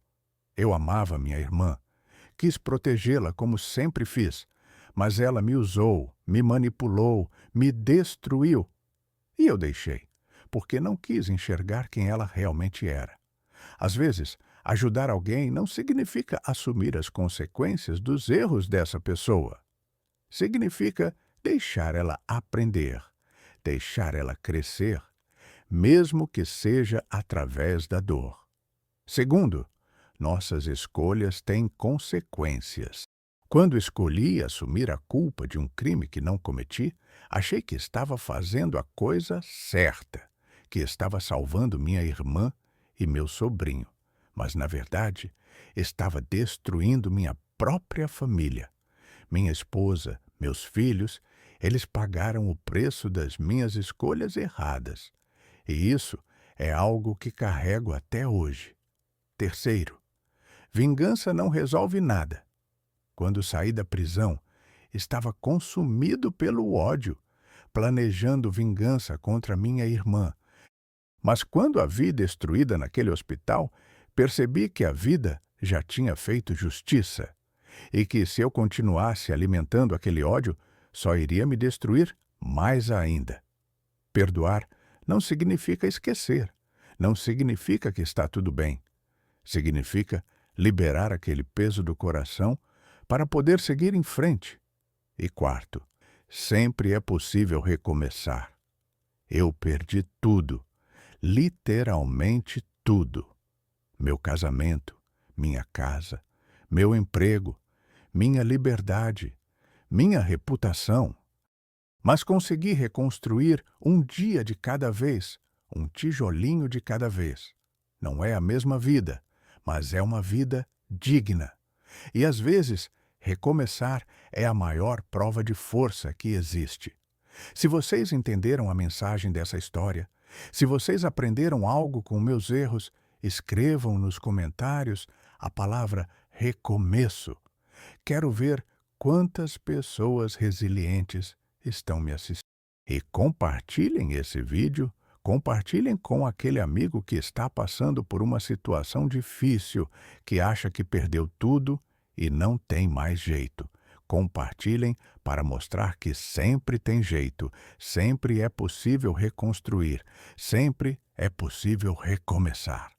Eu amava minha irmã. Quis protegê-la como sempre fiz, mas ela me usou, me manipulou, me destruiu. E eu deixei, porque não quis enxergar quem ela realmente era. Às vezes, ajudar alguém não significa assumir as consequências dos erros dessa pessoa. Significa deixar ela aprender, deixar ela crescer, mesmo que seja através da dor. Segundo, nossas escolhas têm consequências. Quando escolhi assumir a culpa de um crime que não cometi, achei que estava fazendo a coisa certa, que estava salvando minha irmã e meu sobrinho. Mas, na verdade, estava destruindo minha própria família. Minha esposa, meus filhos, eles pagaram o preço das minhas escolhas erradas. E isso é algo que carrego até hoje. Terceiro, vingança não resolve nada. Quando saí da prisão, estava consumido pelo ódio, planejando vingança contra minha irmã. Mas quando a vi destruída naquele hospital, percebi que a vida já tinha feito justiça e que se eu continuasse alimentando aquele ódio, só iria me destruir mais ainda. Perdoar não significa esquecer, não significa que está tudo bem. Significa liberar aquele peso do coração para poder seguir em frente. E quarto, sempre é possível recomeçar. Eu perdi tudo, literalmente tudo. Meu casamento, minha casa, meu emprego, minha liberdade, minha reputação. Mas consegui reconstruir um dia de cada vez, um tijolinho de cada vez. Não é a mesma vida, mas é uma vida digna. E às vezes, recomeçar é a maior prova de força que existe. Se vocês entenderam a mensagem dessa história, se vocês aprenderam algo com meus erros, escrevam nos comentários a palavra recomeço. Quero ver quantas pessoas resilientes estão me assistindo. E compartilhem esse vídeo, compartilhem com aquele amigo que está passando por uma situação difícil, que acha que perdeu tudo e não tem mais jeito. Compartilhem para mostrar que sempre tem jeito, sempre é possível reconstruir, sempre é possível recomeçar.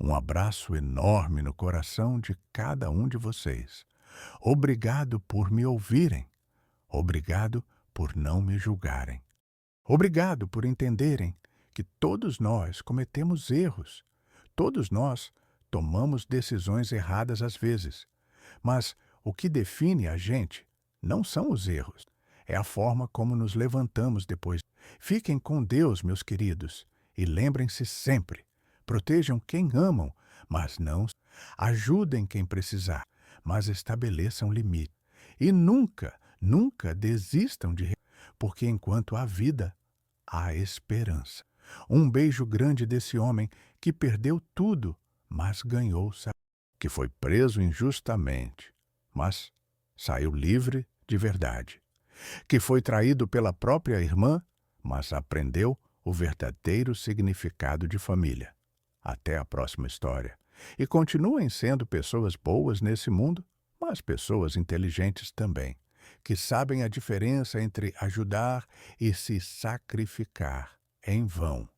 Um abraço enorme no coração de cada um de vocês. Obrigado por me ouvirem. Obrigado por não me julgarem. Obrigado por entenderem que todos nós cometemos erros. Todos nós tomamos decisões erradas às vezes. Mas o que define a gente não são os erros, é a forma como nos levantamos depois. Fiquem com Deus, meus queridos, e lembrem-se sempre, protejam quem amam, mas não ajudem quem precisar, mas estabeleçam limite. E nunca, nunca desistam porque enquanto há vida, há esperança. Um beijo grande desse homem que perdeu tudo, mas ganhou saúde, que foi preso injustamente, mas saiu livre de verdade, que foi traído pela própria irmã, mas aprendeu o verdadeiro significado de família. Até a próxima história. E continuem sendo pessoas boas nesse mundo, mas pessoas inteligentes também, que sabem a diferença entre ajudar e se sacrificar em vão.